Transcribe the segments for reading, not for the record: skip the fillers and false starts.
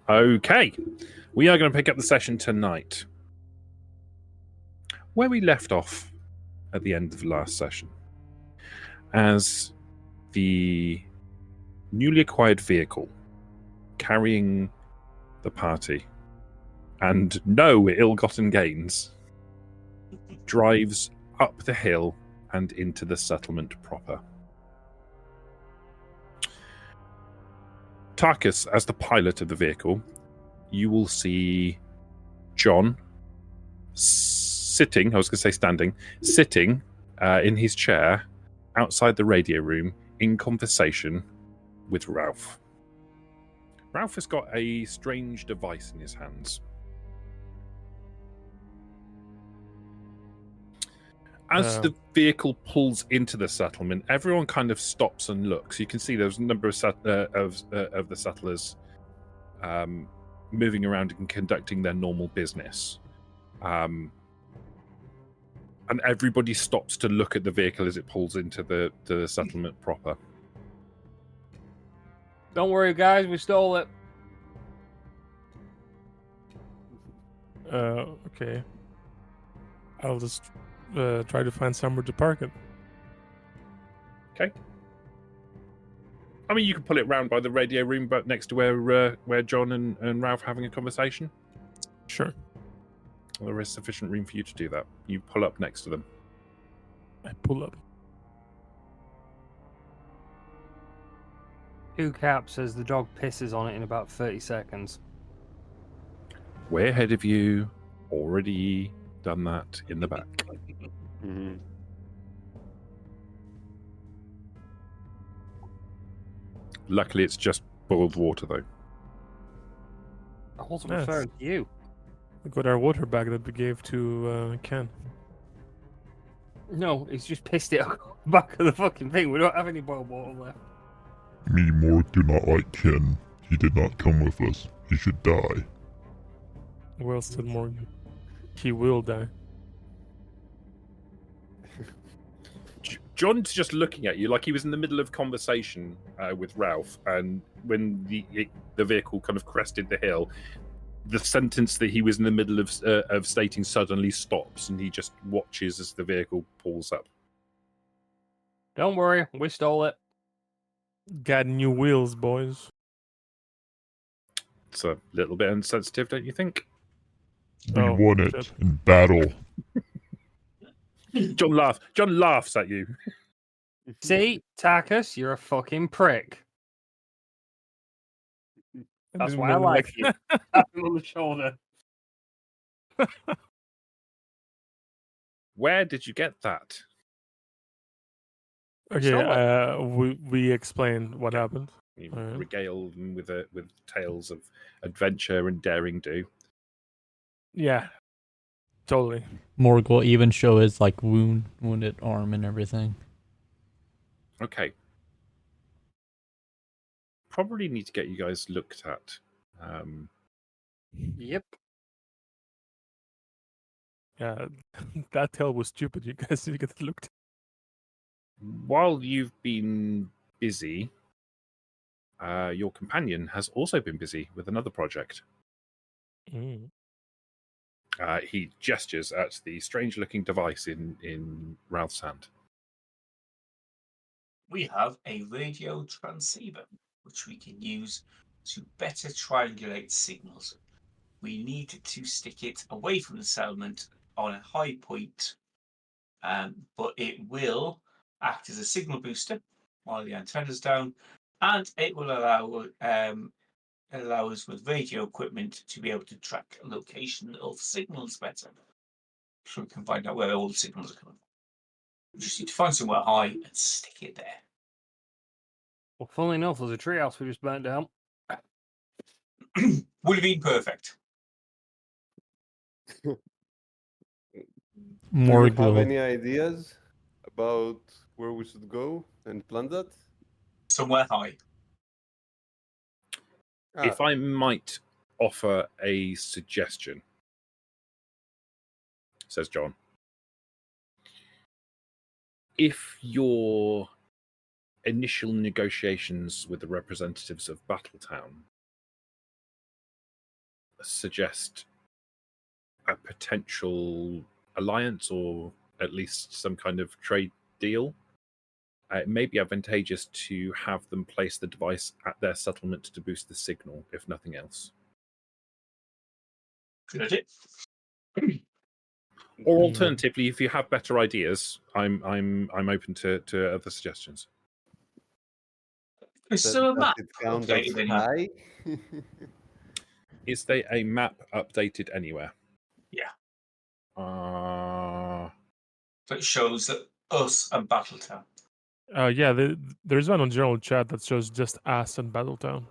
Okay, we are going to pick up the session tonight where we left off at the end of the last session, as the newly acquired vehicle carrying the party and no ill-gotten gains drives up the hill and into the settlement proper. Tarkus, as the pilot of the vehicle, you will see John sitting, I was going to say standing, sitting in his chair outside the radio room in conversation with Ralph. Ralph has got a strange device in his hands. As the vehicle pulls into the settlement, everyone kind of stops and looks. You can see there's a number of the settlers moving around and conducting their normal business. And everybody stops to look at the vehicle as it pulls into the settlement proper. Don't worry, guys, we stole it. Okay. I'll just try to find somewhere to park it. Okay. I mean, you can pull it round by the radio room, but next to where John and Ralph are having a conversation. Sure. Well, there is sufficient room for you to do that. You pull up next to them. I pull up. Two Cap says the dog pisses on it in about 30 seconds. Way ahead of you, already done that in the back. Mm-hmm. Luckily, it's just boiled water, though. I wasn't Yes. referring to you. We got our water bag that we gave to Ken. No, he's just pissed it on the back of the fucking thing. We don't have any boiled water left. Me more do not like Ken. He did not come with us. He should die. Well said, Morgan. He will die. John's just looking at you like he was in the middle of conversation with Ralph, and when the vehicle kind of crested the hill, the sentence that he was in the middle of stating suddenly stops, and he just watches as the vehicle pulls up. Don't worry, we stole it. Got new wheels, boys. It's a little bit insensitive, don't you think? We won it shit. in battle. John laughs at you. See, Tarkus, you're a fucking prick. That's didn't why I really like you. Tap him on the shoulder. Where did you get that? Okay, we explained what happened. You Alright. regale them with tales of adventure and daring do. Yeah, totally. Morg will even show his like wounded arm and everything. Okay. Probably need to get you guys looked at. Yep. Yeah, that tale was stupid. You guys need to get looked. While you've been busy, your companion has also been busy with another project. Mm. He gestures at the strange-looking device in Ralph's hand. We have a radio transceiver, which we can use to better triangulate signals. We need to stick it away from the settlement on a high point, but it will act as a signal booster while the antenna's down, and it will allow us with radio equipment to be able to track location of signals better, so we can find out where all the signals are coming from. We just need to find somewhere high and stick it there. Well, funnily enough, there's a treehouse we just burnt down. Would have been perfect. Do Morg you have will. any ideas about where we should go and plant that? Somewhere high. If I might offer a suggestion, says John. If your initial negotiations with the representatives of Battletown suggest a potential alliance or at least some kind of trade deal. It may be advantageous to have them place the device at their settlement to boost the signal, if nothing else. Good idea. Or alternatively, if you have better ideas, I'm open to other suggestions. Is there a Does map it count as updated anywhere? high? Is there a map updated anywhere? Yeah. Uh, That shows that us and Battletown. Yeah, there's one on general chat that shows just us and Battletown,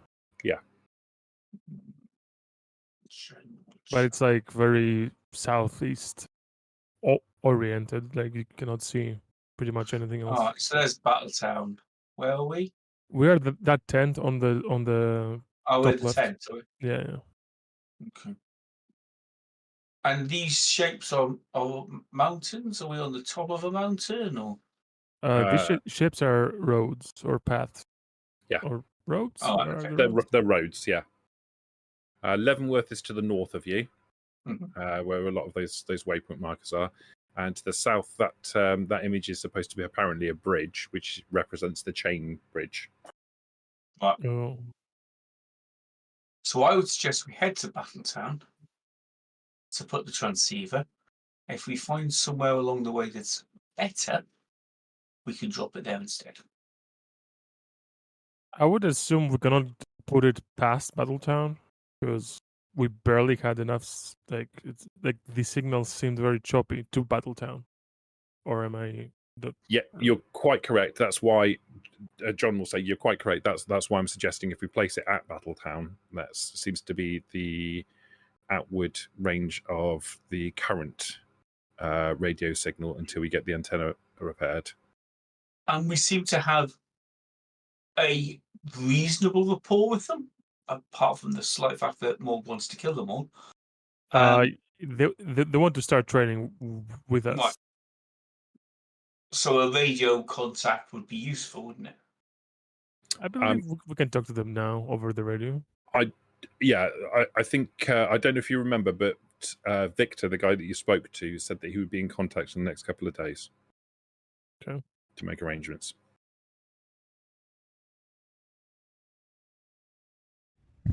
but it's like very southeast oriented. Like you cannot see pretty much anything else. Alright, so there's Battletown. Where are we? We are that tent on the Oh, we're top the left. tent. Are we? Yeah. Okay. And these shapes are mountains? Are we on the top of a mountain or? These ships are roads or paths. Yeah. Or roads. Oh, Where okay. are the roads? they're roads, yeah. Leavenworth is to the north of you, Mhm. where a lot of those waypoint markers are. And to the south, that image is supposed to be apparently a bridge, which represents the chain bridge. Oh. So I would suggest we head to Battletown to put the transceiver. If we find somewhere along the way that's better, we can drop it there instead. I would assume we cannot put it past Battletown because we barely had enough. Like it's like the signals seemed very choppy to Battletown. Or am I? Yeah, you're quite correct. That's why John will say you're quite correct. That's why I'm suggesting if we place it at Battletown, that seems to be the outward range of the current radio signal until we get the antenna repaired. And we seem to have a reasonable rapport with them, apart from the slight fact that Morg wants to kill them all. They want to start training with us. Right. So a radio contact would be useful, wouldn't it? I believe we can talk to them now over the radio. I think I don't know if you remember, but Victor, the guy that you spoke to, said that he would be in contact in the next couple of days. Okay. To make arrangements.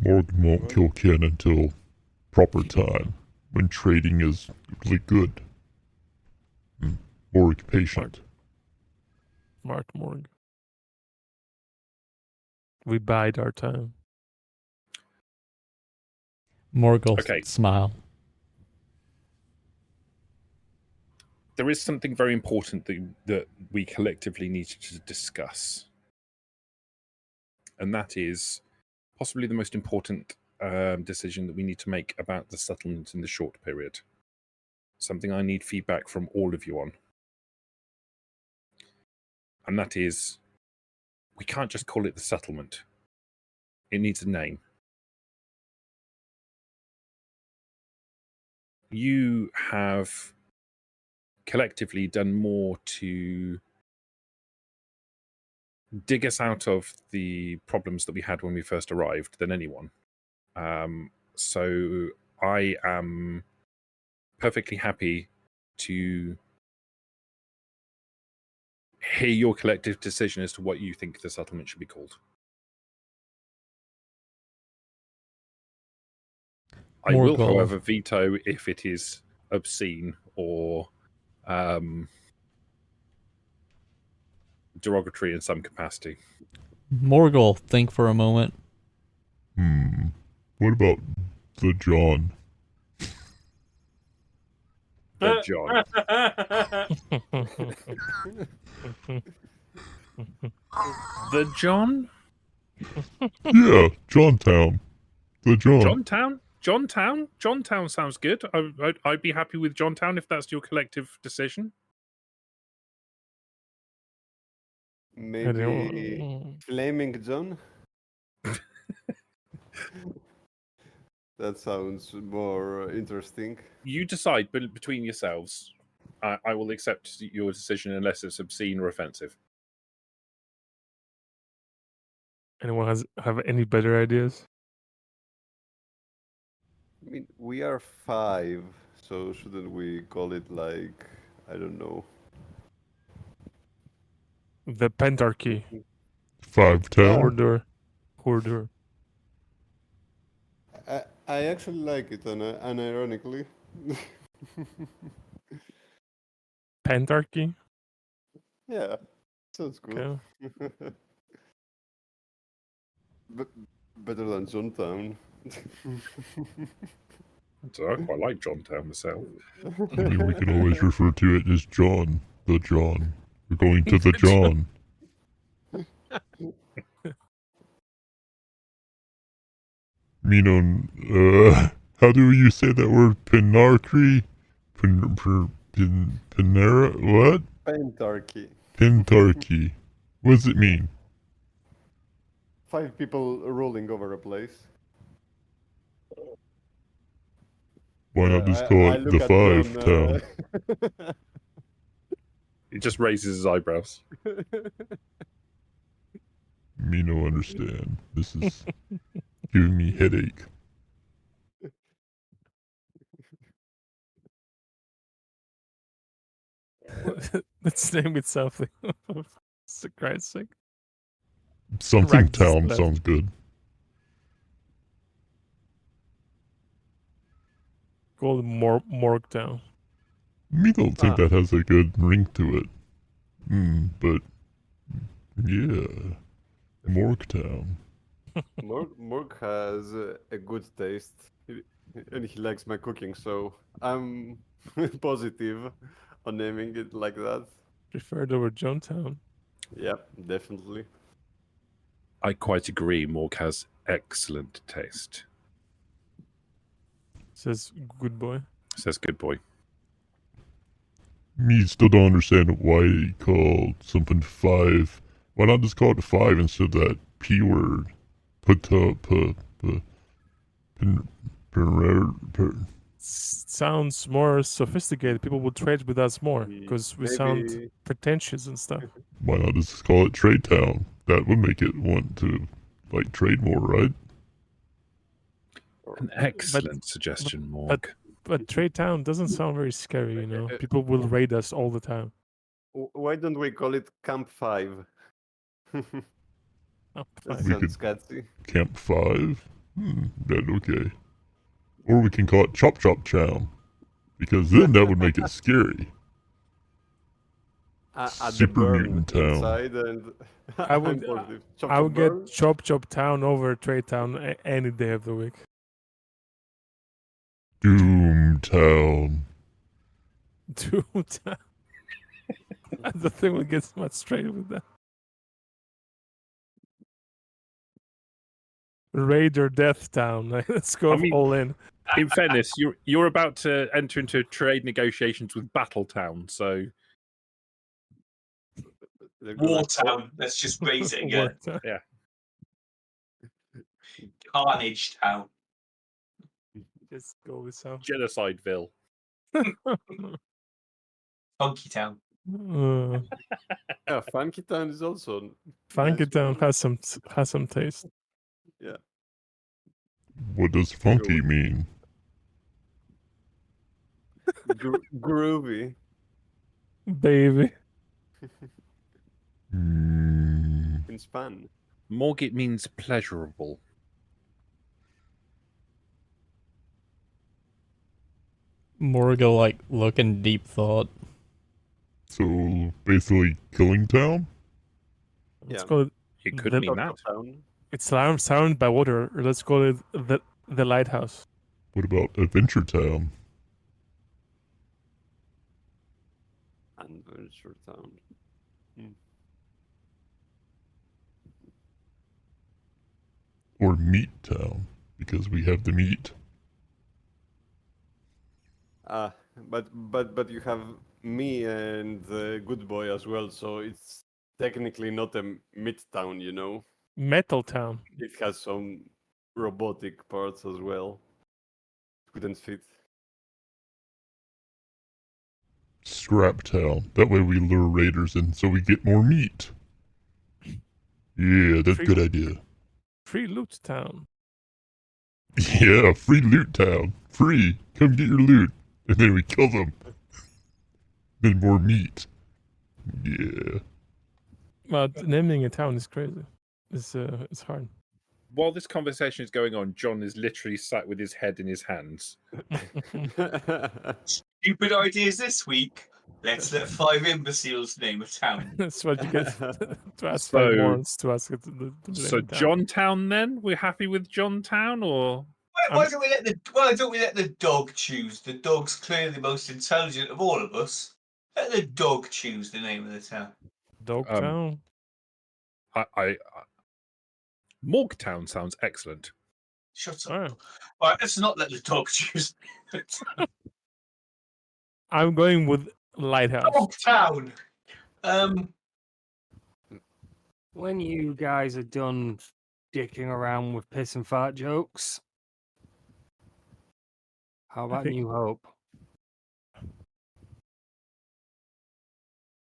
Morgan won't kill Ken until proper time, when trading is really good. Morg patient. Smart Morg. We bide our time. Morgul Okay. smile. There is something very important that we collectively need to discuss. And that is possibly the most important decision that we need to make about the settlement in the short period. Something I need feedback from all of you on. And that is, we can't just call it the settlement. It needs a name. You have collectively done more to dig us out of the problems that we had when we first arrived than anyone. So I am perfectly happy to hear your collective decision as to what you think the settlement should be called. I will, Morgul. however, veto if it is obscene or derogatory in some capacity. Morgul, think for a moment. What about the John? The John. The John? Yeah, Johntown. The John. Johntown? Johntown? Johntown sounds good. I'd be happy with Johntown if that's your collective decision. Maybe Flaming John? That sounds more interesting. You decide between yourselves. I will accept your decision unless it's obscene or offensive. Anyone have any better ideas? I mean, we are 5, so shouldn't we call it like, I don't know. The Pentarchy. 5 town. Hoarder. Hoarder. I actually like it, unironically. Pentarchy? Yeah, sounds cool. Okay. Better than Johntown. So I quite like John Town myself. I mean, we can always refer to it as John. The John. We're going to the John. Mino, how do you say that word? Pinarchy? Pinera? What? Pentarchy. Pentarchy. What does it mean? 5 people ruling over a place. Why not just call it the 5 town? He just raises his eyebrows. Me no understand. This is giving me headache. Let's name it something. For Christ's sake. Something Rags town left. sounds good. Called Morgtown. Me don't think that has a good ring to it. But yeah, Morgtown. Morg has a good taste, and he likes my cooking, so I'm positive on naming it like that. Preferred over Johntown. Yeah, definitely. I quite agree. Morg has excellent taste. Says good boy. Says good boy. Me still don't understand why you call something 5. Why not just call it 5 instead of that P word? Sounds more sophisticated. People would trade with us more because we sound Maybe pretentious and stuff. Why not just call it Trade Town? That would make it want to like trade more, right? An excellent suggestion, Morg. But Trade Town doesn't sound very scary, you know. People will raid us all the time. why don't we call it Camp 5? Oh, That fine. We sounds could- catchy. Camp 5? That okay. Or we can call it Chop Chop Town. Because then that would make it scary. At the Super burn mutant town. inside, and I I'm would- positive. Chop, I chop, would burn. get Chop Chop Town over Trade Town any day of the week. Doom Town. Doom Town. I don't think we'll get much straight with that. Raider Death Town. Let's go I mean- all in. In fairness, you're about to enter into trade negotiations with Battletown, so They're gonna- Wartown. Let's just raise it again. War Town. Carnage Town. Just go with something. Genocideville. Funky Town. Yeah, Funky Town is also Funky nice Town one. has some taste. What does funky mean? Groovy. Baby. It's fun. Morg, it means pleasurable. Morga like look in deep thought. So basically Killing Town? Let's Yeah. call it. It could The- mean that. Town. It's surrounded by water. Or let's call it the lighthouse. What about Adventure Town? Adventure Town. Or Meat Town? Because we have the meat. But you have me and Good Boy as well, so it's technically not a mid-town, you know? Metal Town. It has some robotic parts as well. Couldn't fit. Scrap Town. That way we lure raiders in so we get more meat. Yeah, that's a good idea. Free Loot Town. Yeah, free loot town. Free. Come get your loot. And then we kill them. Then more meat. Yeah. But naming a town is crazy. It's hard. While this conversation is going on, John is literally sat with his head in his hands. Stupid ideas this week. Let's let 5 imbeciles name a town. That's what you get to ask So- 5 morons to ask it. To So name a town. Johntown, then we're happy with Johntown, or Why don't we let the dog choose? The dog's clearly the most intelligent of all of us. Let the dog choose the name of the town. Dogtown. I Morgtown sounds excellent. Shut up. Alright. All right, let's not let the dog choose. I'm going with Lighthouse. Dogtown. When you guys are done dicking around with piss and fart jokes, how about think- New Hope?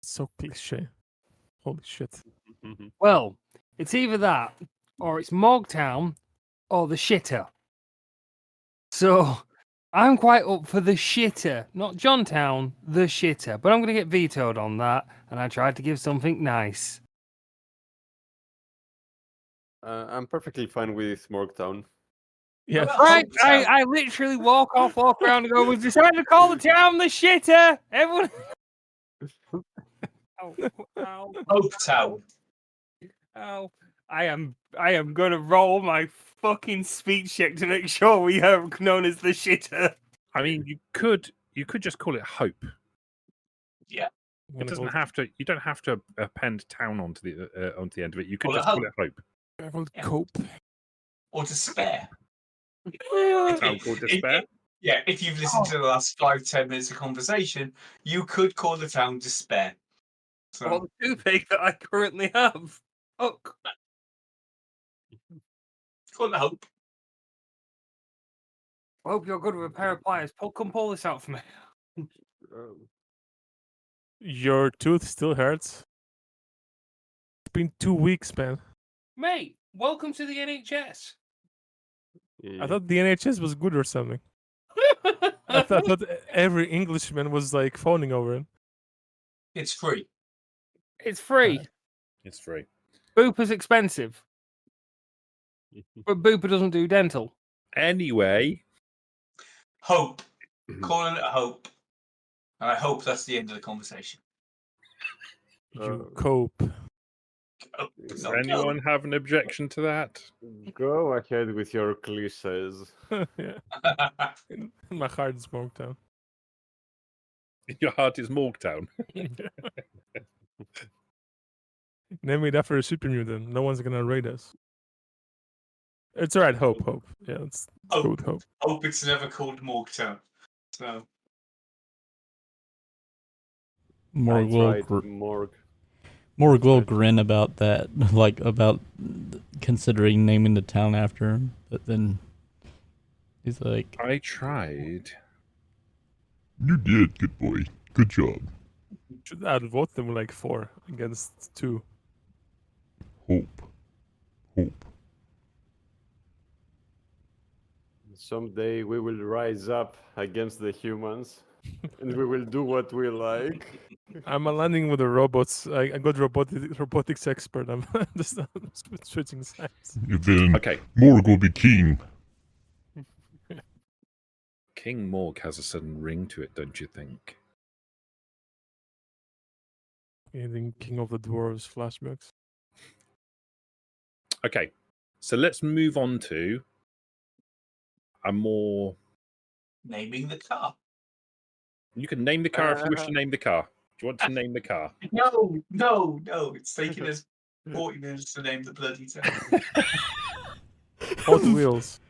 So cliche. Holy shit. Well, it's either that, or it's Mogtown, or the shitter. So I'm quite up for the shitter, not Johntown, the shitter. But I'm going to get vetoed on that, and I tried to give something nice. I'm perfectly fine with Morgtown. Yeah. Right, Hopetown. I literally walk around and go, we've decided to call the town the shitter. Everyone. Ow, ow, Hopetown. ow. I am gonna roll my fucking speech check to make sure we are known as the shitter. I mean, you could just call it Hope. I'm It gonna doesn't go- have to. You don't have to append town onto the end of it. You could Call it just call it Hope. I call it Yeah. Cope. Or Despair. A town called Despair. Yeah, if you've listened to the last 5-10 minutes of conversation, you could call the town Despair. So, Or the toothache that I currently have. Oh, call it Hope. I hope you're good with a pair of pliers. Come pull this out for me. Your tooth still hurts. It's been 2 weeks, man. Mate, welcome to the NHS. I thought the NHS was good or something. I thought every Englishman was like phoning over it. It's free. It's free. It's free. Booper's expensive. But Booper doesn't do dental. Anyway, Hope. Calling it Hope. And I hope that's the end of the conversation. You cope. Oh, does no, anyone have an objection to that? Go ahead with your cliches. Yeah. My heart is smoked down. Your heart is Morgtown. Name it after a super mutant. No one's gonna raid us. It's alright, Hope. Yeah, let's go with Hope. Hope it's never called Morgtown. So, Morg will, Right, Morg. Morg will grin about that, like about considering naming the town after him. But then he's like, I tried. You did, good boy. Good job. Should outvote them like 4 against 2. Hope. Hope. Someday we will rise up against the humans and we will do what we like. I'm aligning with the robots. I got robotics expert. I'm just switching sides. Then Okay, Morg will be king. King Morg has a sudden ring to it, don't you think? Getting King of the Dwarves flashbacks. Okay, so let's move on to a more. naming the car. You can name the car if you wish to name the car. Do you want to name the car? No. It's taking us 40 minutes to name the bloody town. Hot Wheels.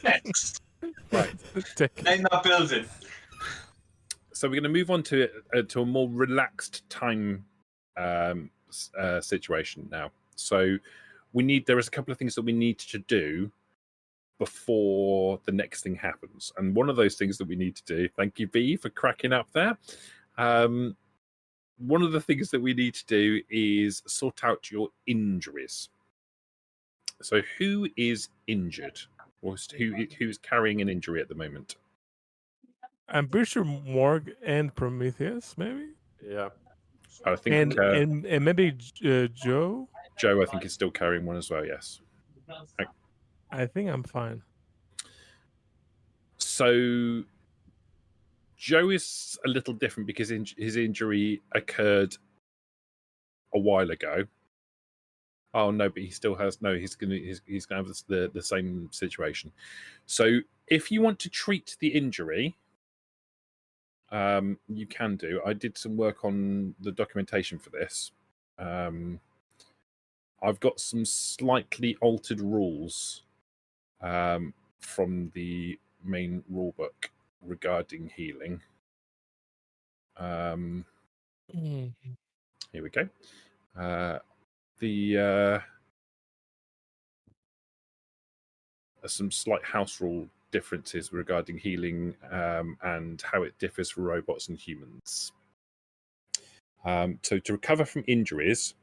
Next. Right. Tech. Name that building. So we're going to move on to a more relaxed time situation now. So there is a couple of things that we need to do before the next thing happens, and one of those things that we need to do. Thank you, B, for cracking up there. One of the things that we need to do is sort out your injuries. So who is injured? Or who's carrying an injury at the moment? I'm pretty sure Morg and Prometheus, maybe, Yeah. I think and maybe Joe. Joe, I think, is still carrying one as well. Yes. I think I'm fine. So Joe is a little different because his injury occurred a while ago. Oh no, but he still has He's gonna have the same situation. So if you want to treat the injury, you can do. I did some work on the documentation for this. I've got some slightly altered rules from the main rulebook regarding healing. Here we go. Some slight house rule differences regarding healing and how it differs for robots and humans. So to recover from injuries,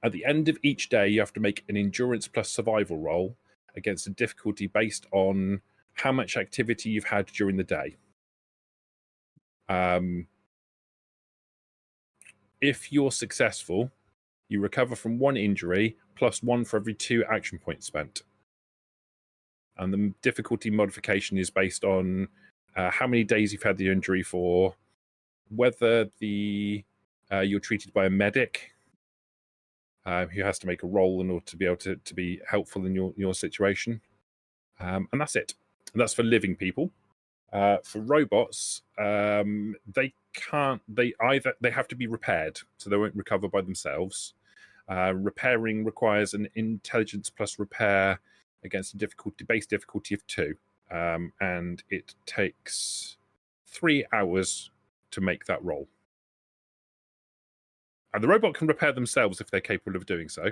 at the end of each day, you have to make an endurance plus survival roll against a difficulty based on how much activity you've had during the day. If you're successful, you recover from 1 injury plus 1 for every 2 action points spent. And the difficulty modification is based on how many days you've had the injury for, whether you're treated by a medic who has to make a roll in order to be able to be helpful in your situation. And that's it. And that's for living people. For robots, they can't. They have to be repaired, so they won't recover by themselves. Repairing requires an intelligence plus repair against a base difficulty of 2, and it takes 3 hours to make that roll. And the robot can repair themselves if they're capable of doing so,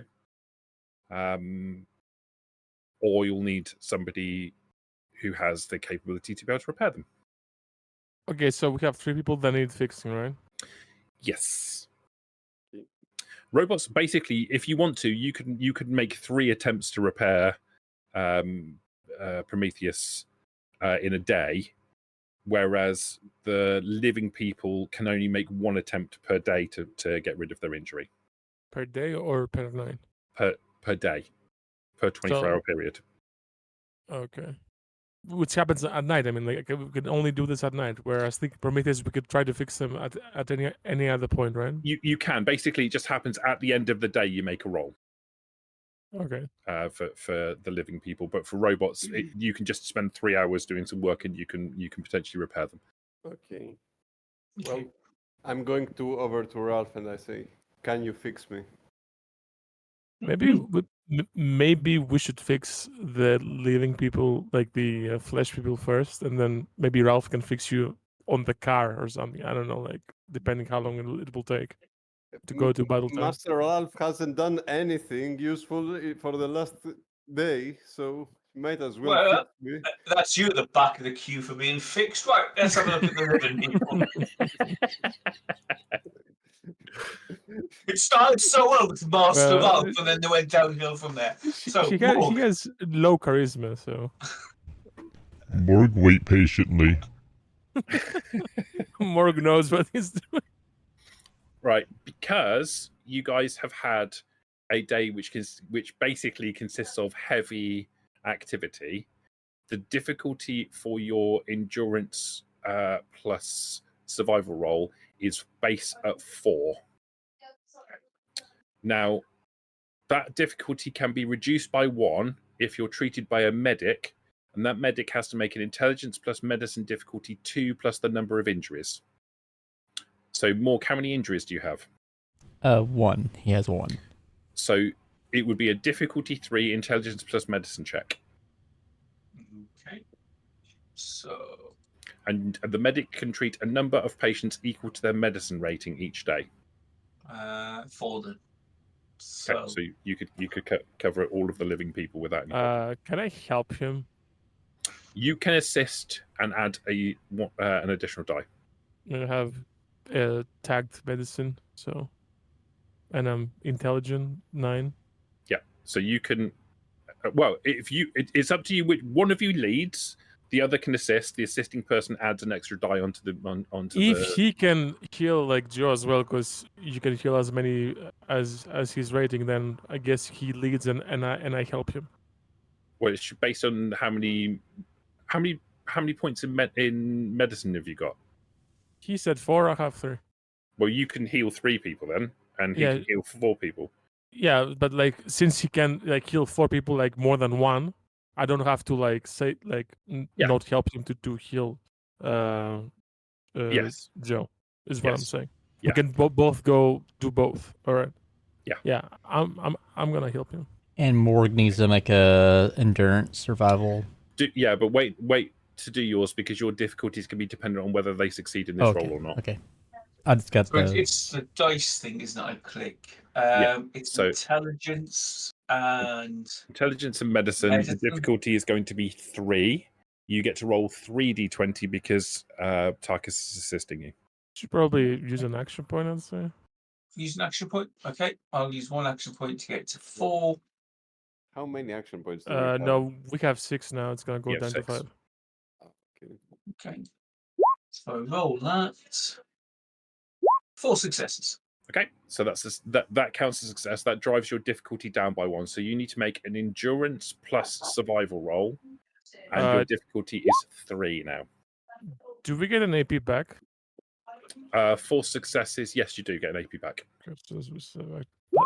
or you'll need somebody who has the capability to be able to repair them. Okay, so we have 3 people that need fixing, right? Yes. Robots, basically, if you want to, you could make 3 attempts to repair Prometheus in a day, whereas the living people can only make 1 attempt per day to get rid of their injury. Per day or per night? Per day, per 24-hour period. Okay. Which happens at night. I mean, like we can only do this at night. Whereas I think Prometheus, we could try to fix them at any other point, right? You can. Basically, it just happens at the end of the day. You make a roll. Okay. For the living people, but for robots, you can just spend 3 hours doing some work, and you can potentially repair them. Okay. Well, I'm going over to Ralph and I say, "Can you fix me?" Maybe we should fix the living people, like the flesh people first, and then maybe Ralph can fix you on the car or something. I don't know, like depending how long it will take to go to Battle Town. Master Ralph hasn't done anything useful for the last day, so might as well fix me. That's you at the back of the queue for being fixed. Right, let's have a look at the living people. It started so well with Master Ralph, and then they went downhill from there. So he has low charisma, so Morg, wait patiently. Morg knows what he's doing. Right, because you guys have had a day which basically consists of heavy activity. The difficulty for your endurance plus survival roll is base at 4. Now, that difficulty can be reduced by 1 if you're treated by a medic, and that medic has to make an intelligence plus medicine difficulty 2 plus the number of injuries. So, Morg, how many injuries do you have? 1. He has 1. So it would be a difficulty 3 intelligence plus medicine check. Okay. So. And the medic can treat a number of patients equal to their medicine rating each day. 4 then. So, okay, so you could cover all of the living people without any problem. Can I help him? You can assist and add an additional die. I have tagged medicine, so, and I'm intelligent 9. Yeah. So you can. Well, if you, it's up to you which one of you leads. The other can assist. The assisting person adds an extra die onto the If he can heal like Joe as well, because you can heal as many as his rating, then I guess he leads and I help him. Well, it's based on how many points in medicine have you got? He said 4. I have 3. Well, you can heal 3 people then, and he Yeah. can heal 4 people. Yeah, but like since he can like heal 4 people like more than one, I don't have to like say like Yeah. not help him to heal Yes. Joe is what I'm Yes. saying. Yeah. We can both go do both. All right. Yeah. Yeah. I'm gonna help him. And Morg needs to make a endurance survival. Yeah, but wait to do yours because your difficulties can be dependent on whether they succeed in this Okay. roll or not. Okay. I just got But the. it's the dice thing, isn't it? I click. It's so- intelligence and Intelligence and medicine, the Medicine. difficulty is going to be 3. You get to roll 3d20 because Tarkus is assisting you. Should probably use an action point, I'd say. use an action point. Okay, I'll use 1 action point to get to 4. How many action points do we have? No, we have 6 now. It's gonna go Yeah, down 6. to 5. Okay. Okay, so roll that. 4 successes. Okay, so that counts as success. That drives your difficulty down by 1. So you need to make an endurance plus survival roll, and your difficulty is 3 now. Do we get an AP back? 4 successes, yes, you do get an AP back. Okay, so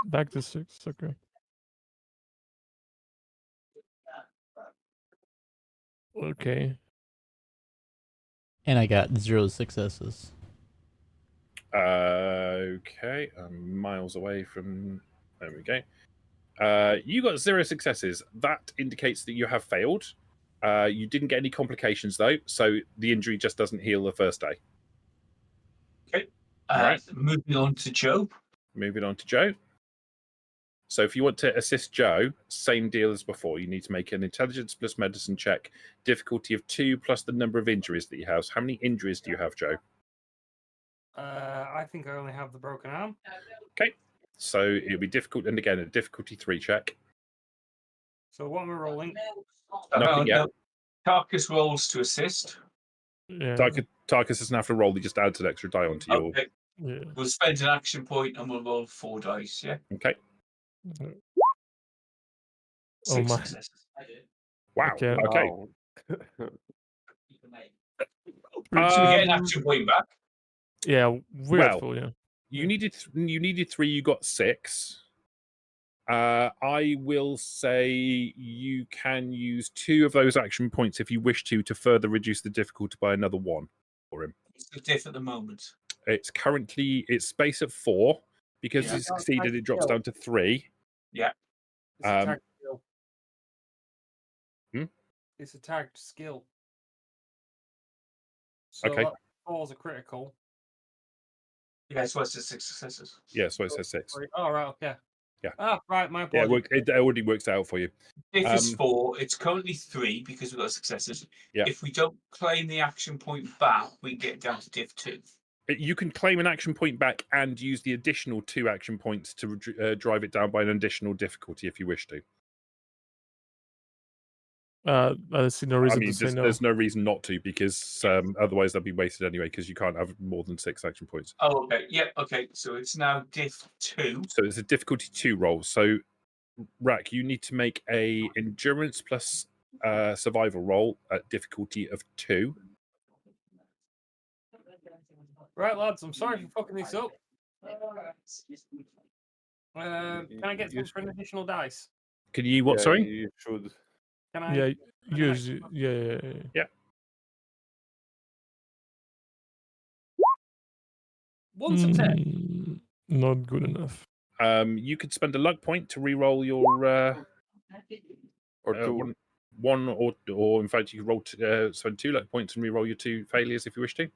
back to 6. Okay. Okay. And I got 0 successes. Okay, I'm miles away from. There we go. You got 0 successes. That indicates that you have failed. You didn't get any complications though, so the injury just doesn't heal the first day. Okay, Right. moving on to Joe. Moving on to Joe. So if you want to assist Joe, same deal as before. You need to make an intelligence plus medicine check, difficulty of 2 plus the number of injuries that you have. So how many injuries do you have, Joe? I think I only have the broken arm. Okay. So it'll be difficult, and again, a difficulty 3 check. So what am I rolling? Nothing yet. No. Tarkus rolls to assist. Yeah. Tarkus doesn't have to roll, he just adds an extra die onto your. Okay, Yeah. we'll spend an action point and we'll roll 4 dice. Yeah. Okay. Oh 6 my. successes. Wow. Okay. Okay. Wow. So we get an action point back. Yeah, we're at full, yeah. You needed 3. You got 6. I will say you can use 2 of those action points if you wish to further reduce the difficulty by another 1 for him. It's the diff at the moment. It's space at 4 because Yeah. he succeeded. It drops down to 3. Yeah. It's a tagged skill. Hmm? It's a tagged skill. So Okay. that falls a critical. Yeah, so it's 6 successes. Yeah, so it says 6. Oh, right, okay. Yeah. Ah, right, my Yeah, apologies. it already works out for you. Diff is 4. It's currently 3 because we've got successes. Yeah. If we don't claim the action point back, we get down to diff 2. You can claim an action point back and use the additional 2 action points to drive it down by an additional difficulty if you wish to. I see no reason to say no. There's no reason not to because otherwise they'll be wasted anyway because you can't have more than 6 action points. Oh, okay. Yeah, okay. So it's now diff 2. So it's a difficulty 2 roll. So, Rack, you need to make a endurance plus survival roll at difficulty of 2. Right, lads, I'm sorry for fucking this up. Can I get some for an additional dice? Can you what? Sorry. You should. Can I? Yeah, use yeah. 1 success. Not good enough. You could spend a luck point to re-roll your Or 2. one or in fact you could roll spend 2 luck points and re-roll your 2 failures if you wish to.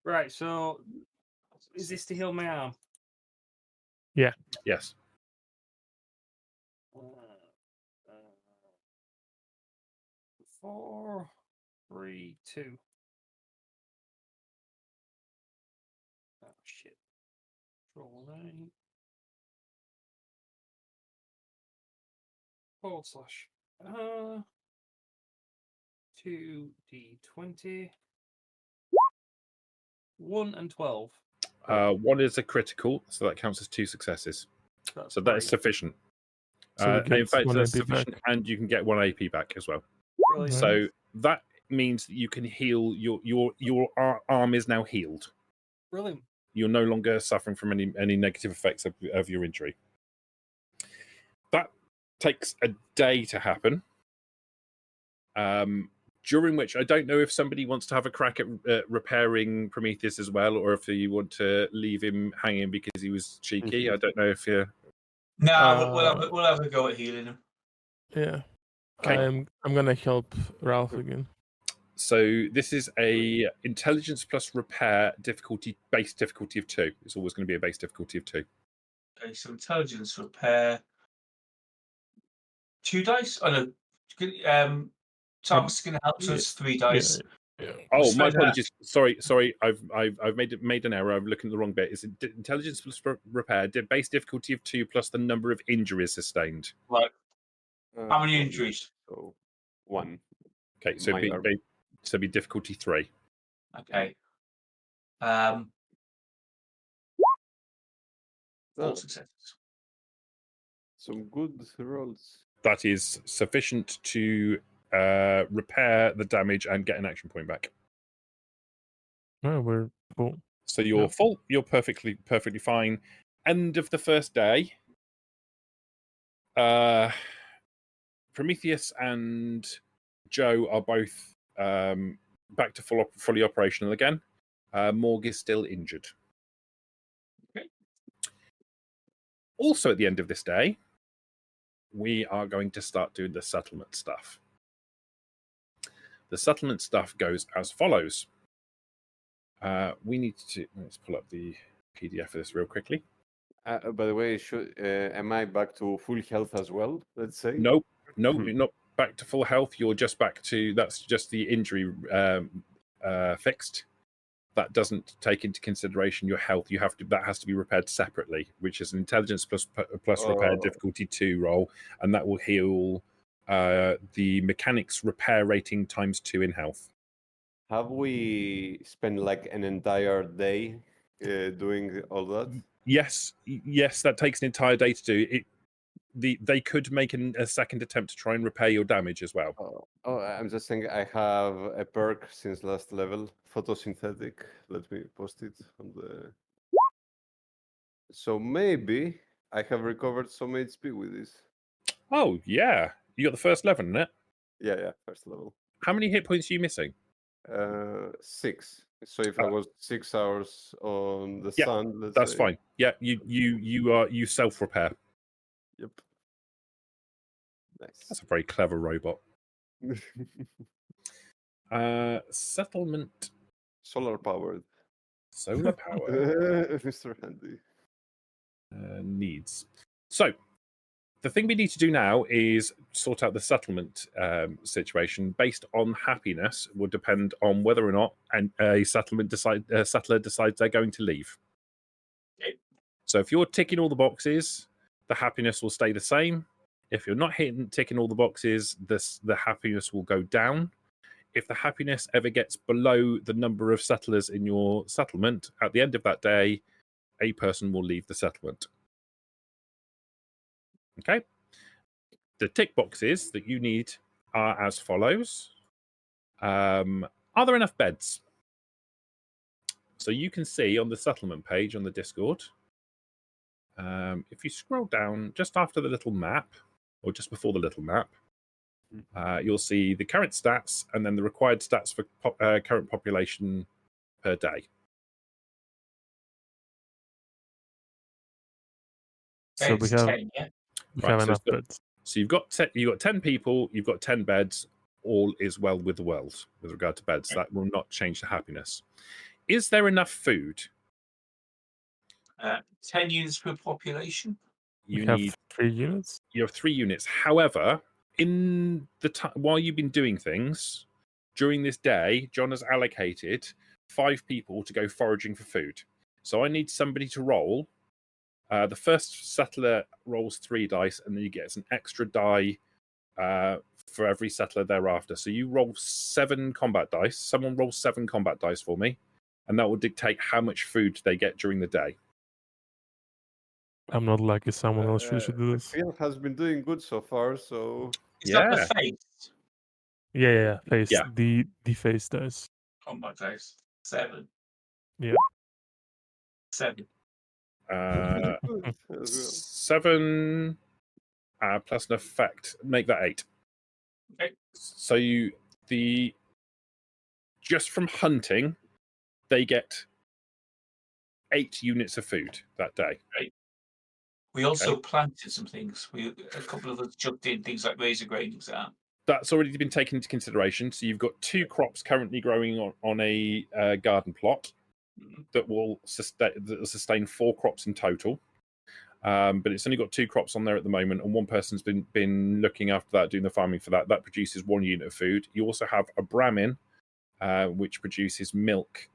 Right, so is this to heal my arm? Yes. 4, 3, 2. Oh shit. Roll 9. 2d20. 1 and 12. 1 is a critical, so that counts as 2 successes. That's So that is great. sufficient. So we In get fact, 1 that's AP back. sufficient, and you can get 1 AP back as well. Brilliant. So that means that you can heal your arm is now healed. Brilliant. You're no longer suffering from any negative effects of your injury. That takes a day to happen. During which I don't know if somebody wants to have a crack at repairing Prometheus as well, or if you want to leave him hanging because he was cheeky. I don't know if you. No, we'll have a go at healing him. Yeah. Okay. I'm gonna help Ralph again. So this is a intelligence plus repair base difficulty of 2. It's always going to be a base difficulty of 2. Okay, so intelligence repair. 2 dice? Oh no. Thomas is going to help, so it's 3 dice. Yeah. Oh, my apologies. Sorry. I've made an error. I'm looking at the wrong bit. It's intelligence plus repair. Base difficulty of 2 plus the number of injuries sustained. Right. How many injuries? So 1. Okay, so be difficulty 3. Okay. 4 successes. Some good rolls. That is sufficient to repair the damage and get an action point back. Oh, we're full. So you're full. You're perfectly fine. End of the first day. Prometheus and Joe are both back to fully operational again. Morg is still injured. Okay. Also, at the end of this day, we are going to start doing the settlement stuff. The settlement stuff goes as follows. Let's pull up the PDF for this real quickly. By the way, am I back to full health as well? Let's say. Nope, you're not back to full health. You're just back to that's just the injury fixed. That doesn't take into consideration your health. That has to be repaired separately, which is an intelligence plus repair difficulty 2 roll, and that will heal the mechanics repair rating times 2 in health. Have we spent like an entire day doing all that? Yes, that takes an entire day to do it. They could make a second attempt to try and repair your damage as well. I'm just saying I have a perk since last level, photosynthetic. Let me post it on the. So maybe I have recovered some HP with this. Oh yeah, you got the first level in it. Yeah, first level. How many hit points are you missing? 6. So if I was 6 hours on the sun, that's fine. Yeah, you self repair. Yep. Nice. That's a very clever robot. Settlement. Solar powered. Mr. Handy. Needs. So, the thing we need to do now is sort out the settlement situation. Based on happiness, will depend on whether or not a settler decides they're going to leave. Okay. So, if you're ticking all the boxes, the happiness will stay the same. If you're not ticking all the boxes, the happiness will go down. If the happiness ever gets below the number of settlers in your settlement, at the end of that day, a person will leave the settlement. Okay? The tick boxes that you need are as follows. Are there enough beds? So you can see on the settlement page on the Discord, if you scroll down just after the little map, or just before the little map, you'll see the current stats and then the required stats for current population per day. So we have 10, yeah? we have enough beds. So you've got 10 people, you've got 10 beds. All is well with the world with regard to beds. That will not change the happiness. Is there enough food? 10 units per population. You have 3 units. You have 3 units. However, in the while you've been doing things during this day, John has allocated 5 people to go foraging for food. So I need somebody to roll. The first settler rolls 3 dice, and then he gets an extra die for every settler thereafter. So you roll 7 combat dice. Someone rolls 7 combat dice for me, and that will dictate how much food they get during the day. I'm not lucky. Someone else should do The this. field has been doing good so far, so Is that the Yeah. face? Yeah. Face. Yeah. The face dice. Combat dice. 7. Yeah. 7. Uh, good as well. 7 plus an effect. Make that 8. Okay. So just from hunting, they get 8 units of food that day. We also planted some things. A couple of us chucked in things like razor grain, things like that. That's already been taken into consideration. So you've got 2 crops currently growing on a garden plot that will sustain 4 crops in total. But it's only got 2 crops on there at the moment, and one person's been looking after that, doing the farming for that. That produces 1 unit of food. You also have a Brahmin, which produces milk,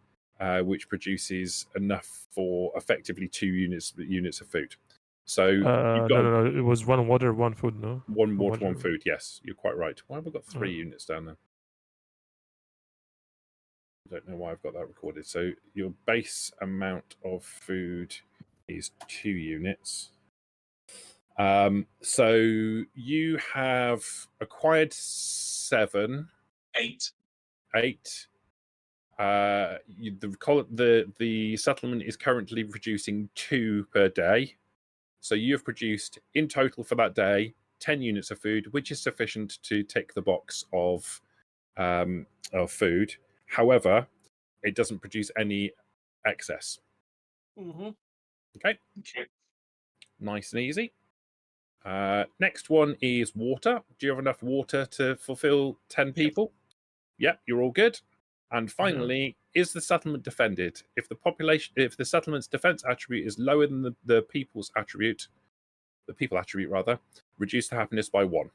which produces enough for effectively 2 units of food. So you've got No. It was 1 water, 1 food. No. 1 water, 1 water. food. Yes, you're quite right. Why have I got 3 units down there? I don't know why I've got that recorded. So your base amount of food is 2 units. So you have acquired 7. 8. 8. The settlement is currently producing 2 per day. So you have produced in total for that day 10 units of food, which is sufficient to tick the box of food. However, it doesn't produce any excess. Mm-hmm. Okay. Nice and easy. Next one is water. Do you have enough water to fulfill 10 people? Yep, you're all good. And finally, is the settlement defended? If the settlement's defense attribute is lower than the people attribute, reduce the happiness by 1.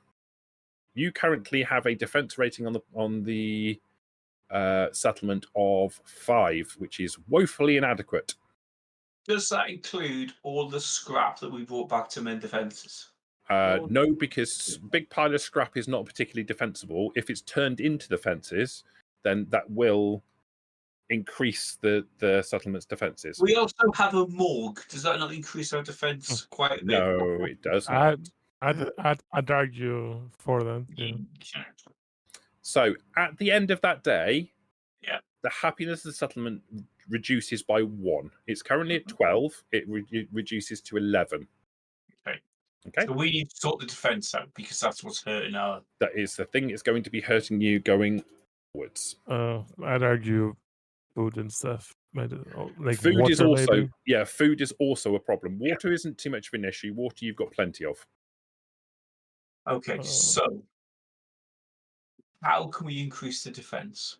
You currently have a defense rating on the settlement of 5, which is woefully inadequate. Does that include all the scrap that we brought back to mend defences? No, because big pile of scrap is not particularly defensible. If it's turned into defences, then that will increase the settlement's defences. We also have a morgue. Does that not increase our defence quite a bit? No, it does not. I'd argue for that. Yeah. So at the end of that day, Yeah. the happiness of the settlement reduces by 1. It's currently at 12. It reduces to 11. Okay. So we need to sort the defence out because that's what's hurting our. That is the thing. It's going to be hurting you going forwards. I'd argue food and stuff. Like food water, is also maybe. Food is also a problem. Water isn't too much of an issue. Water you've got plenty of. Okay, so how can we increase the defence?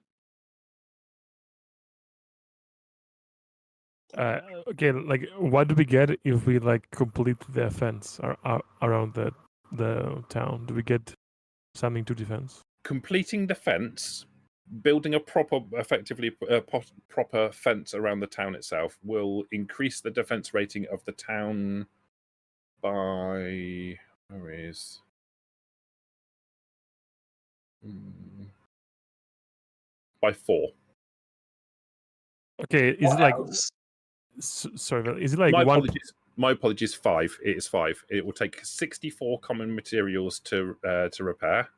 Okay, like what do we get if we like complete the fence around the town? Do we get something to defense? Completing the fence, building a proper fence around the town itself will increase the defense rating of the town by by 4. Okay, is What it like else? sorry? Is it like My one? apologies. My apologies. 5. It is 5. It will take 64 common materials to repair.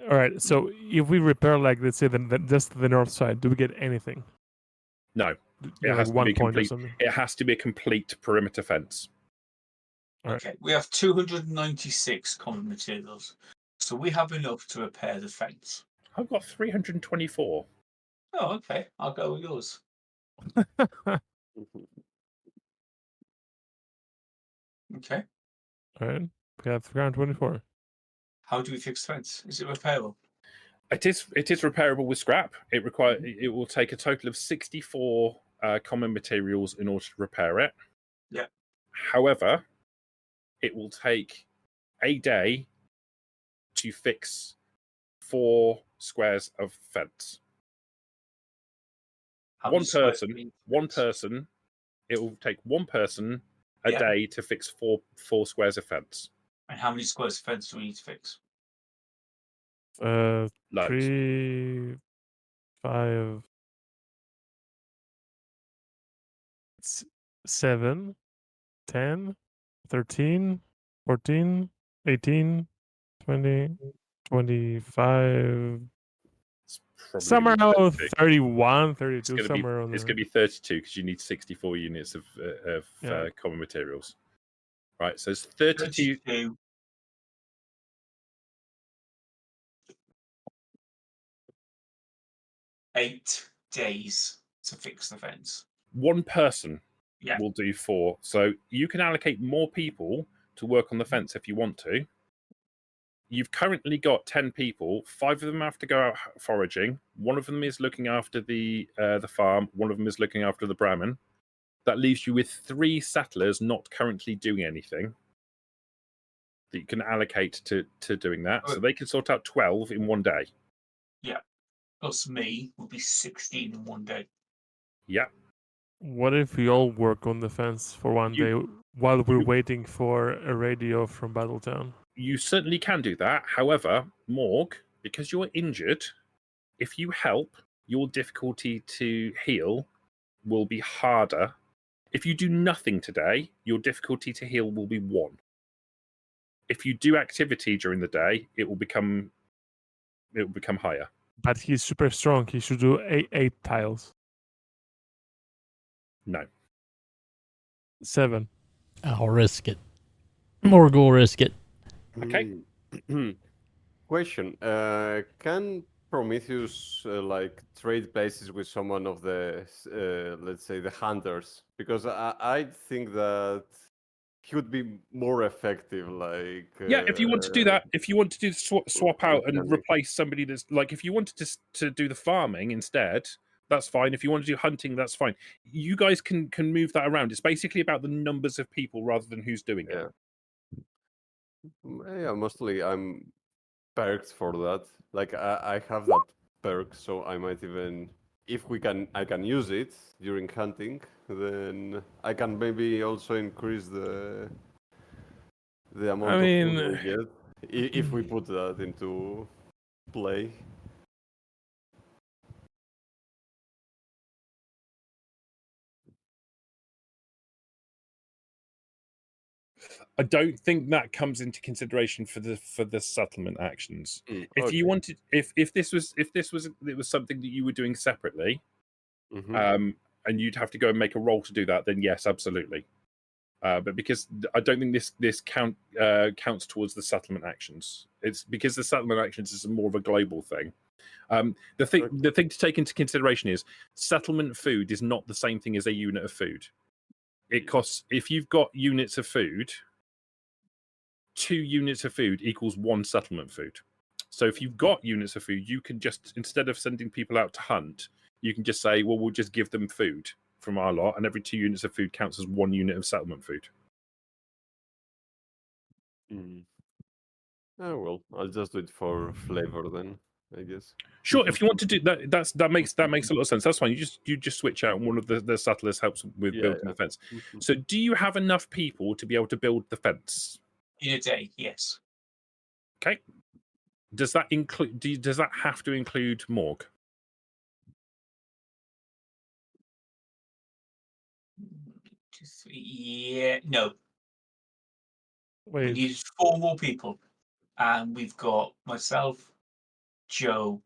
All right. So if we repair, like let's say just the north side, do we get anything? No, Yeah, has like to 1 be point or complete. something. It has to be a complete perimeter fence. Okay, we have 296 common materials, so we have enough to repair the fence. I've got 324. Oh, okay. I'll go with yours. Okay. All right. We have 324. How do we fix the fence? Is it repairable? It is repairable with scrap. It will take a total of 64 common materials in order to repair it. Yeah. However, it will take a day to fix 4 squares of fence. How One many square person. feet? It will take one person a day to fix four squares of fence. And how many squares of fence do we need to fix? Loads. 3, 5, 7, 10, 13, 14, 18, 20, 25. It's probably Somewhere gonna be around 32. 31, It's 32, gonna somewhere be around it's there. gonna be 32 because you need 64 units of Yeah. common materials. Right, so it's 32. 32. Eight days to fix the fence. One person Yeah. will do 4. So you can allocate more people to work on the fence if you want to. You've currently got 10 people. 5 of them have to go out foraging. 1 of them is looking after the farm. 1 of them is looking after the Brahmin. That leaves you with 3 settlers not currently doing anything that you can allocate to doing that. So they can sort out 12 in one day. Yeah. Plus me will be 16 in one day. Yeah. What if we all work on the fence for one day while we're waiting for a radio from Battletown? You certainly can do that. However, Morg, because you're injured, if you help, your difficulty to heal will be harder. If you do nothing today, your difficulty to heal will be 1. If you do activity during the day, it will become higher. But he's super strong. He should do 8 tiles. No. 7. I'll risk it. Morg will risk it. Okay. Question: Can Prometheus trade places with someone of the let's say the hunters? Because I think that he would be more effective. Yeah, if you want to do that, if you want to do swap out and Understanding. replace somebody that's like, if you wanted to do the farming instead, that's fine. If you want to do hunting, that's fine. You guys can move that around. It's basically about the numbers of people rather than who's doing it. Yeah, mostly I'm perked for that. Like I have that perk, so I might even, if I can use it during hunting, then I can maybe also increase the amount of food we get if we put that into play. I don't think that comes into consideration for the settlement actions. If you Okay. wanted, if this was something that you were doing separately, Mhm. and you'd have to go and make a roll to do that, then yes, absolutely. But because I don't think this counts towards the settlement actions. It's because the settlement actions is more of a global thing. The thing to take into consideration is settlement food is not the same thing as a unit of food. It costs, if you've got units of food, 2 units of food equals 1 settlement food. So if you've got units of food, you can just, instead of sending people out to hunt, you can just say, well, we'll just give them food from our lot, and every 2 units of food counts as 1 unit of settlement food. Oh well, I'll just do it for flavor then, I guess. Sure, if you want to do that, that makes a lot of sense. That's fine. You just switch out, and one of the settlers helps with building the fence. So, do you have enough people to be able to build the fence? In a day, yes. Okay. Does that include? Does that have to include Morg? Yeah, no. We Wait. need 4 more people, and we've got myself, Joe,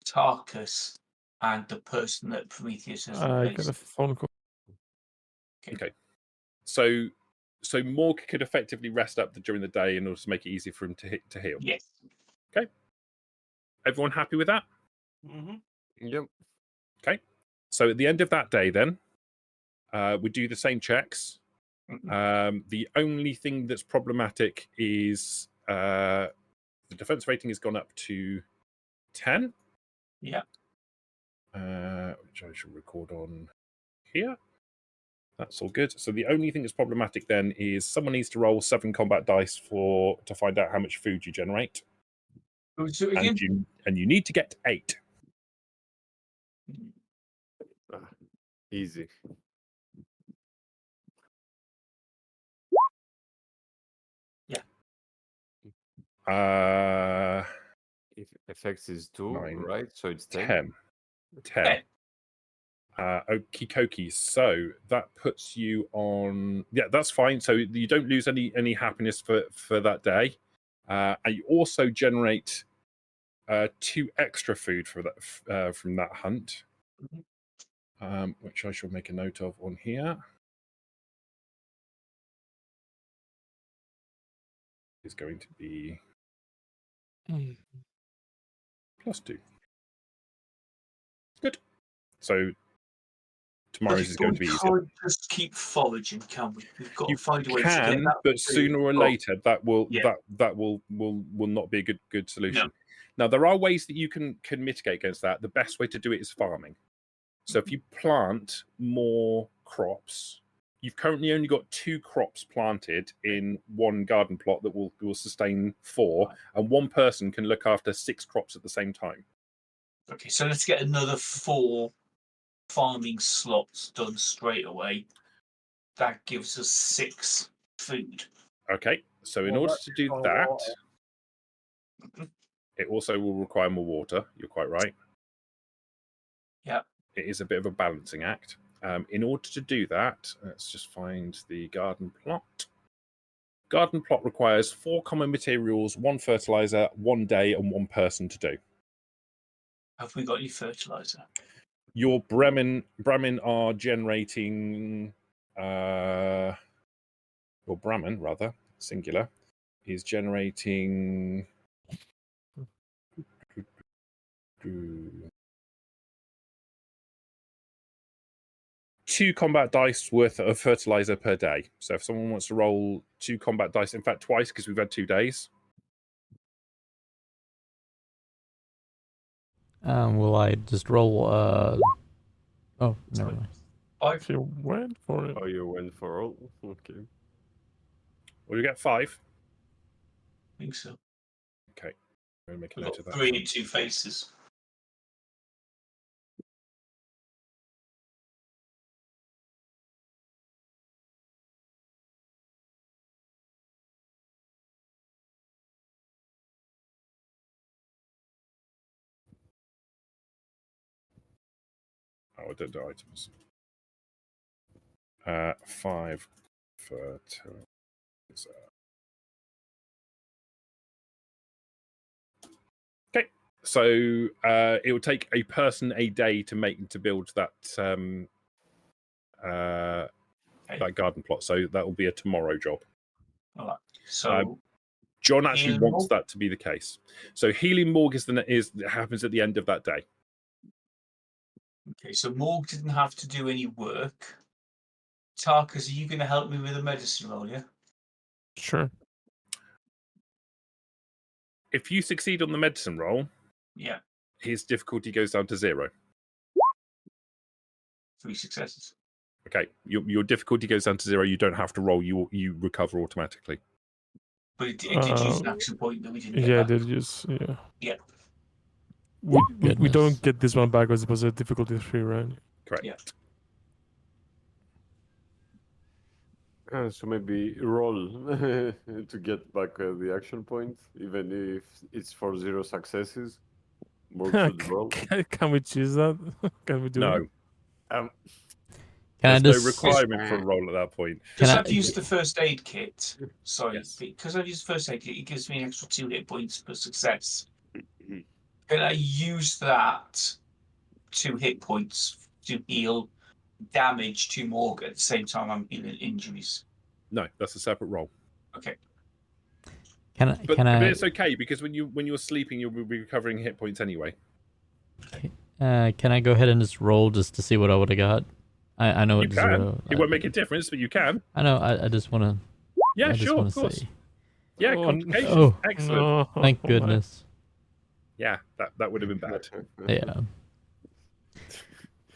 Tarkus, and the person that Prometheus has I replaced. got a phone call. Okay. So Morg could effectively rest up during the day in order to make it easy for him to heal. Yes. Okay. Everyone happy with that? Yep. Okay. So at the end of that day, then we do the same checks. The only thing that's problematic is the defense rating has gone up to 10. Yeah. Which I should record on here. That's all good. So the only thing that's problematic then is someone needs to roll 7 combat dice to find out how much food you generate. And you need to get 8. Easy. If effects is 2, 9, right? So it's 10. 10. 10. Okie dokie. So that puts you on. Yeah, that's fine. So you don't lose any happiness for that day. And you also generate 2 extra food for that from that hunt, which I shall make a note of on here. Is going to be +2. Good. So tomorrow's is going to be easier. We can't just keep foraging, can we? We've got You to find a way to get can, that. but sooner or later that will Yeah. that will not be a good solution. No. Now there are ways that you can mitigate against that. The best way to do it is farming. So if you plant more crops, you've currently only got 2 crops planted in one garden plot that will sustain 4, and one person can look after 6 crops at the same time. Okay, so let's get another 4 farming slots done straight away. That gives us 6 food. Okay, so in Well, order that's to do a that, lot. it also will require more water. You're quite right. Yeah. It is a bit of a balancing act. In order to do that, let's just find the garden plot. Garden plot requires 4 common materials, 1 fertilizer, 1 day, and 1 person to do. Have we got any fertilizer? Your Brahmin are generating, or Brahmin rather, singular, is generating 2 combat dice worth of fertilizer per day. So if someone wants to roll 2 combat dice, in fact twice because we've had 2 days. Will I just roll? Oh, never mind. If you went for it. Oh, you went for all? Okay. Will you get 5? I think so. Okay. I'm going to make a We've note of got that. 3 and 2 faces. Oh, I did the items. 5 fertilizer. Okay, so it will take a person a day to build that that garden plot. So that will be a tomorrow job. All right. So John actually Healing wants Morgue? that to be the case. So healing morgue happens at the end of that day. okay, so Morg didn't have to do any work. Tarkus, are you going to help me with a medicine roll? Yeah. Sure. If you succeed on the medicine roll, Yeah. his difficulty goes down to 0. 3 successes. Okay, your difficulty goes down to 0. You don't have to roll. You recover automatically. But it did use an action point that we didn't get Yeah, back. did use. Yeah. Yeah. We Goodness. don't get this one back because it was a difficulty 3, right? Correct. Yeah. So maybe roll to get back the action point, even if it's for 0 successes. More should roll. Can we choose that? Can we do No, it? Can there's I just? no requirement for a roll at that point. Because Can I- I've used the first aid kit. Sorry, Yes. because I've used the first aid kit, it gives me an extra 2 hit points per success. Can I use that 2 hit points to heal damage to Morg at the same time I'm healing injuries? No, that's a separate roll. Okay. But But can I? it's okay because when you're sleeping, you'll be recovering hit points anyway. Can I go ahead and just roll just to see what I would have got? I know You it's can. 0. It won't make a difference, but you can. I know. I just want to. Yeah, I just sure, want of to course. see. Yeah, Oh, complications. Oh. Excellent. No. Thank goodness. Yeah, that would have been bad. Yeah.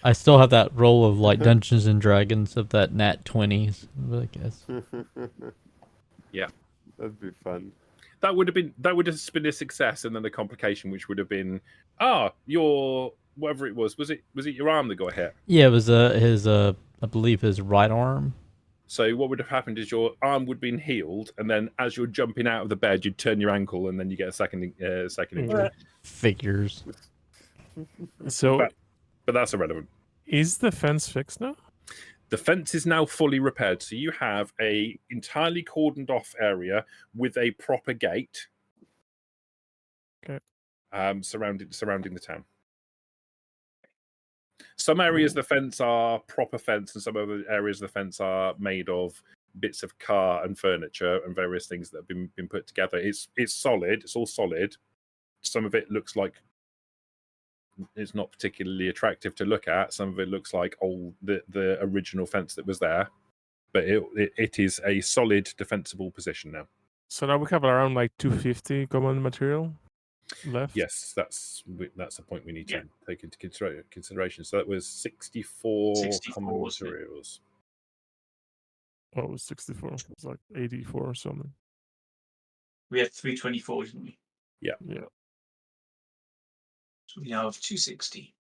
I still have that roll of like Dungeons and Dragons of that nat 20s, I guess. Yeah. That'd be fun. That would have been a success, and then a complication, which would have been your whatever it was it your arm that got hit? Yeah, it was his I believe his right arm. So what would have happened is your arm would have been healed, and then as you're jumping out of the bed, you'd turn your ankle, and then you get a second injury. Figures. So, But that's irrelevant. is the fence fixed now? The fence is now fully repaired, so you have a entirely cordoned off area with a proper gate. Okay. Surrounding the town. Some areas of the fence are proper fence, and some other areas of the fence are made of bits of car and furniture and various things that have been put together. It's solid. It's all solid. Some of it looks like it's not particularly attractive to look at. Some of it looks like the original fence that was there, but it is a solid, defensible position now. So now we have around like 250 common material left. Yes, that's a point we need Yeah. to take into consideration. So that was 64 common 64, wasn't it? materials. Oh, it was 64. It was like 84 or something. We had 324, didn't we? Yeah. So we now have 260.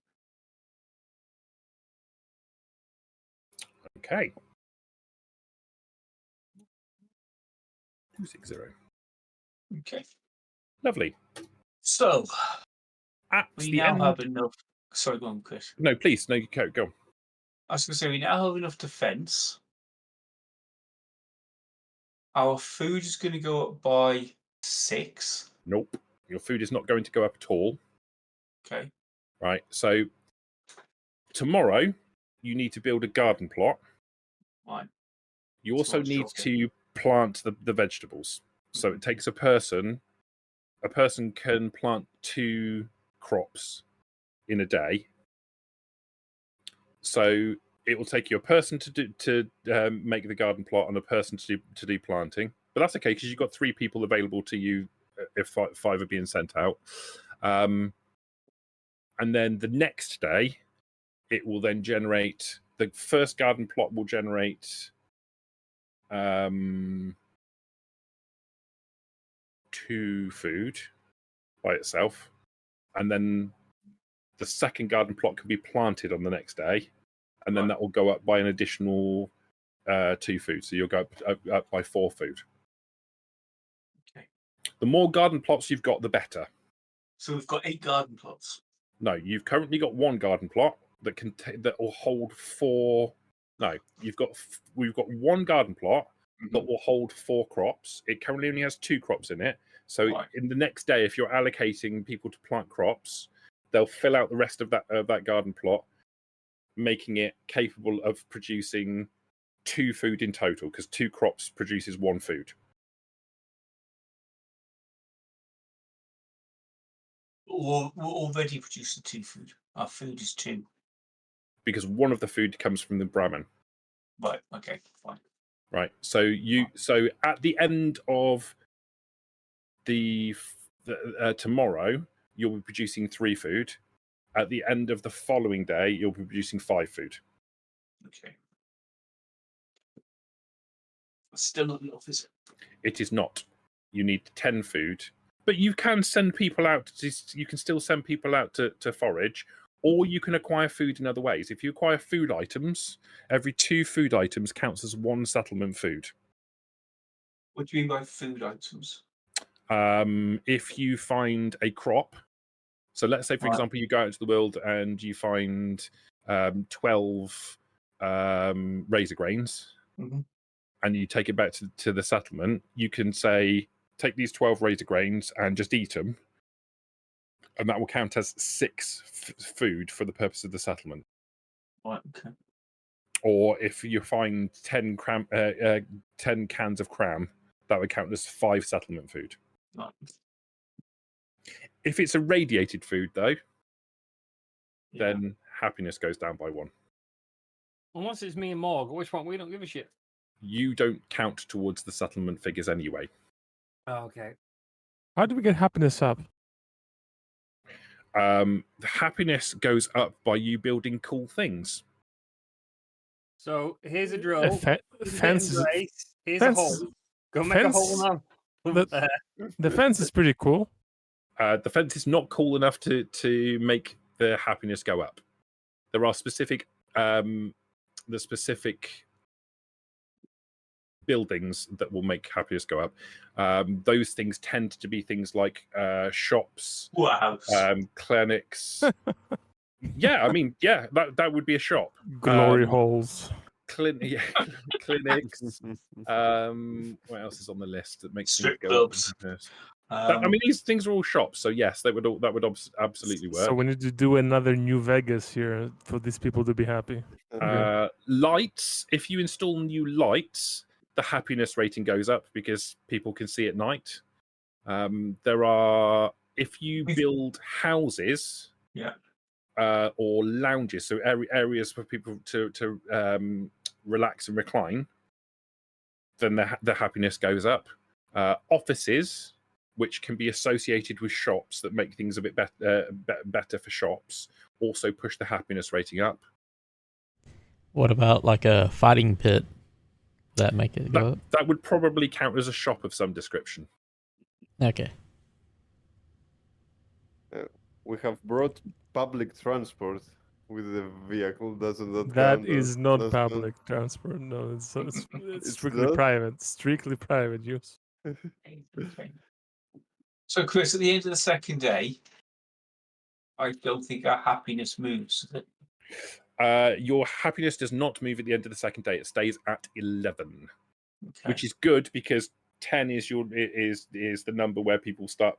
Okay. 260. Okay. Lovely. So At we the now end... have enough. Sorry, go on, Chris. No, please. No, you go. I was going to say we now have enough defense. Our food is going to go up by 6. Nope. Your food is not going to go up at all. Okay. Right. So tomorrow you need to build a garden plot. Right. You also Tomorrow's need shocking. to plant the vegetables. So it takes a person. A person can plant 2 crops in a day. So it will take you a person to make the garden plot and a person to do planting. But that's okay because you've got 3 people available to you if 5 are being sent out. And then the next day, it will then generate the first garden plot will generate 2 food by itself, and then the second garden plot can be planted on the next day, and then Right. that will go up by an additional 2 food. So you'll go up by 4 food. Okay. The more garden plots you've got, the better. So we've got 8 garden plots. No, you've currently got 1 garden plot that that will hold 4. No, we've got 1 garden plot that will hold 4 crops. It currently only has 2 crops in it. So Right. in the next day, if you're allocating people to plant crops, they'll fill out the rest of that garden plot, making it capable of producing 2 food in total, because 2 crops produces 1 food. We're already producing 2 food. Our food is 2. Because one of the food comes from the Brahmin. Right. Okay. Fine. Right. So so at the end of the tomorrow, you'll be producing 3 food. At the end of the following day, you'll be producing 5 food. Okay. That's still not enough, is it? It is not. You need 10 food, but you can send people out. You can still send people out to forage, or you can acquire food in other ways. If you acquire food items, every 2 food items counts as 1 settlement food. What do you mean by food items? If you find a crop, so let's say, for Right. example, you go out into the world and you find 12 razor grains, Mhm. and you take it back to the settlement, you can say, take these 12 razor grains and just eat them, and that will count as 6 food for the purpose of the settlement. Right. Okay. Or if you find 10 cans of cram, that would count as 5 settlement food. Right. If it's a radiated food, though, Yeah. then happiness goes down by 1. Unless it's me and Morg, which one? We don't give a shit. You don't count towards the settlement figures anyway. Oh, okay. How do we get happiness up? The happiness goes up by you building cool things. So here's a drill. A Here's a bit of fence is grace. Here's fence- a hole. Go make a hole fence- now. the- the fence is pretty cool. The fence is not cool enough to make the happiness go up. There are specific buildings that will make happiness go up. Those things tend to be things like shops, Wow. clinics. Yeah, I mean, yeah, that would be a shop. Glory holes. Clinics. What else is on the list that makes Strip things go up? clubs. Yes. I mean, these things are all shops, so yes, that would absolutely work. So we need to do another New Vegas here for these people to be happy. Lights. If you install new lights, the happiness rating goes up because people can see at night. If you build houses, or lounges, so areas for people to relax and recline, then the happiness goes up. Offices, which can be associated with shops that make things a bit better for shops, also push the happiness rating up. What about like a fighting pit? Would that make it go up? That would probably count as a shop of some description. Okay. We have brought public transport with the vehicle. Doesn't that That count? is not public transport. No, it's strictly not? private. Strictly private use. So, Chris, at the end of the second day, I don't think our happiness moves. Does it? Your happiness does not move at the end of the second day. It stays at 11, Okay. which is good because 10 is the number where people start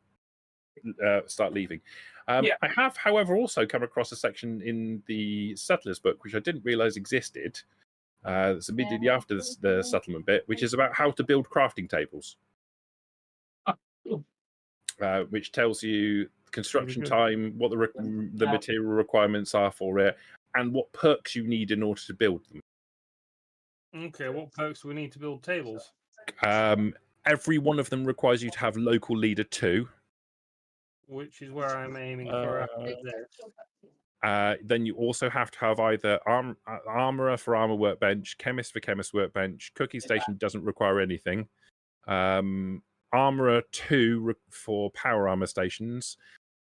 leaving. I have, however, also come across a section in the Settlers book which I didn't realize existed. It's immediately after the settlement bit, which is about how to build crafting tables. Which tells you construction time, what the material requirements are for it, and what perks you need in order to build them. Okay, what perks do we need to build tables? Every one of them requires you to have local leader 2. Which is where I'm aiming for after this. Then you also have to have either armorer for armor workbench, chemist for chemist workbench. Cooking station doesn't require anything. Armorer 2 for power armor stations.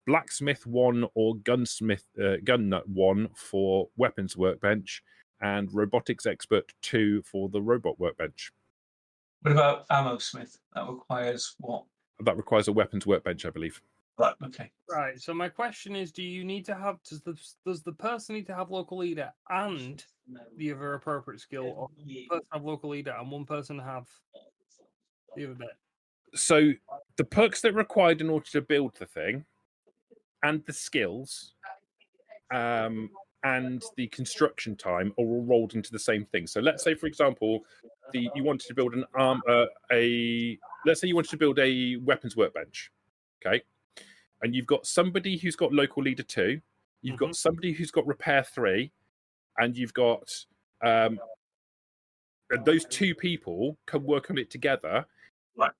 Blacksmith 1 or gun nut 1 for weapons workbench, and robotics expert 2 for the robot workbench. What about ammo smith? That requires what? That requires a weapons workbench, I believe. Right. Okay. Right. So my question is, do you need to have does the person need to have local leader and the other appropriate skill, or one person have local leader and one person have the other bit? So the perks that are required in order to build the thing, and the skills, and the construction time are all rolled into the same thing. So let's say, for example, you wanted to build let's say you wanted to build a weapons workbench, okay? And you've got somebody who's got local leader 2, you've got somebody who's got repair 3, and you've got those 2 people can work on it together. Right.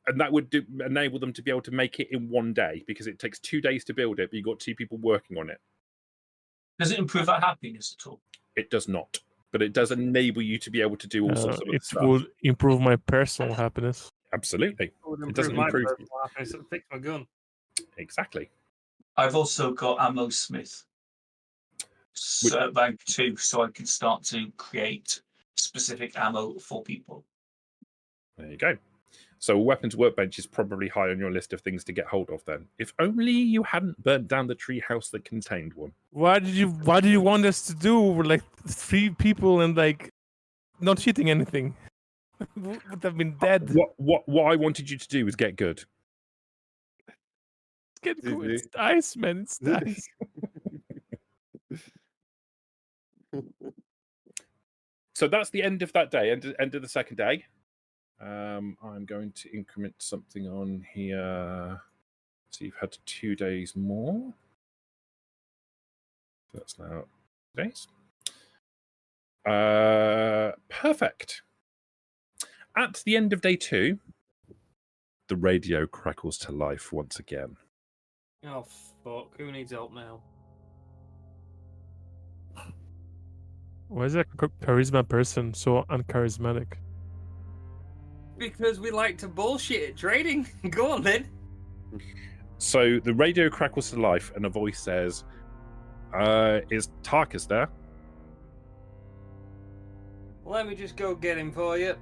And that would enable them to be able to make it in one day, because it takes 2 days to build it, but you've got 2 people working on it. Does it improve our happiness at all? It does not, but it does enable you to be able to do all sorts of other stuff. It would improve my personal happiness. Absolutely. It doesn't my improve- personal happiness, it'll fix my gun. Exactly. I've also got ammo smith. Rank 2, so I can start to create specific ammo for people. There you go. So a weapons workbench is probably high on your list of things to get hold of then. If only you hadn't burnt down the tree house that contained one. Why did you want us to do like 3 people and like not hitting anything? Would have been dead. What I wanted you to do was get good. Get good. It's dice, man. It's dice. So that's the end of that day, end of the second day. I'm going to increment something on here. So you've had 2 days more. That's now days. Perfect. At the end of day 2, the radio crackles to life once again. Oh fuck! Who needs help now? Why is that charisma person so uncharismatic? Because we like to bullshit at trading. Go on then. So the radio crackles to life, and a voice says, "Is Tarkus there?" Let me just go get him for you.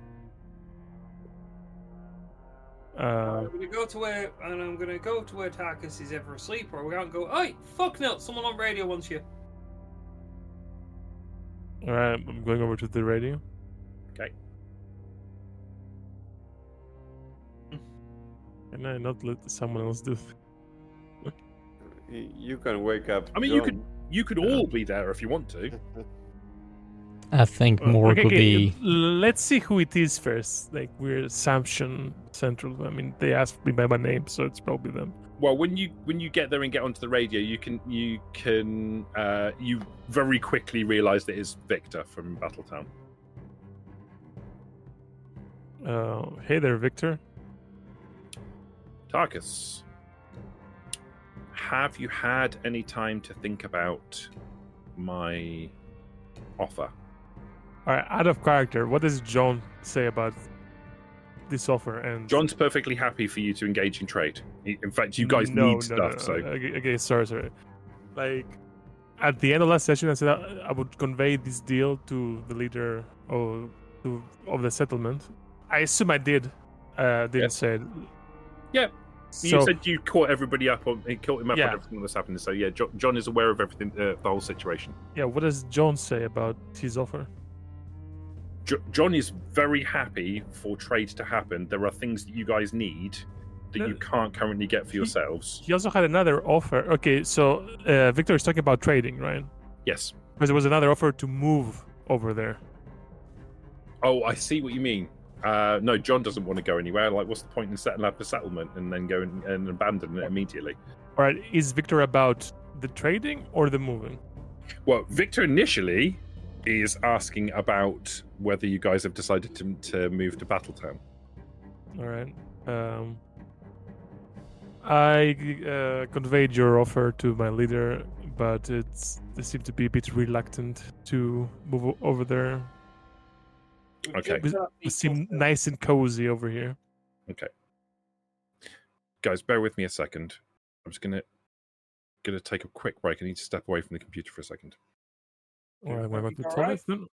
I'm gonna go to where, and I'm gonna go to where Tarkus is ever asleep, or we can't go. Oi, fuck no! Someone on radio wants you. All right, I'm going over to the radio. Okay. Can I not let someone else do? You can wake up. I mean, John. you could all be there if you want to. I think Morg would be. Let's see who it is first. Like we're Assumption Central. I mean, they asked me by my name, so it's probably them. Well, when you get there and get onto the radio, you very quickly realise that it's Victor from Battletown. Hey there, Victor. Tarkus, have you had any time to think about my offer? All right, out of character, what does John say about this offer? And John's perfectly happy for you to engage in trade. In fact, you guys need stuff. So okay, sorry. Like at the end of last session, I said I would convey this deal to the leader of the settlement. I assume I did. Didn't say it. Yeah. So, You said you caught everybody up on caught him up Yeah. on everything that's happening. So yeah, John is aware of everything, the whole situation. yeah, what does John say about his offer? John is very happy for trade to happen. There are things that you guys need that No, you can't currently get for yourselves. He also had another offer. Okay, so Victor is talking about trading, right? Yes. Because there was another offer to move over there. Oh, I see what you mean. No, John doesn't want to go anywhere. Like, what's the point in setting up a settlement and then go and abandon it immediately? All right, is Victor about the trading or the moving? Well, Victor initially is asking about whether you guys have decided to move to Battletown. All right. I conveyed your offer to my leader, but they seem to be a bit reluctant to move over there. Okay. We seem nice and cozy over here. Okay. Guys, bear with me a second. I'm just gonna take a quick break. I need to step away from the computer for a second. All right, we're going to All tell right. us then.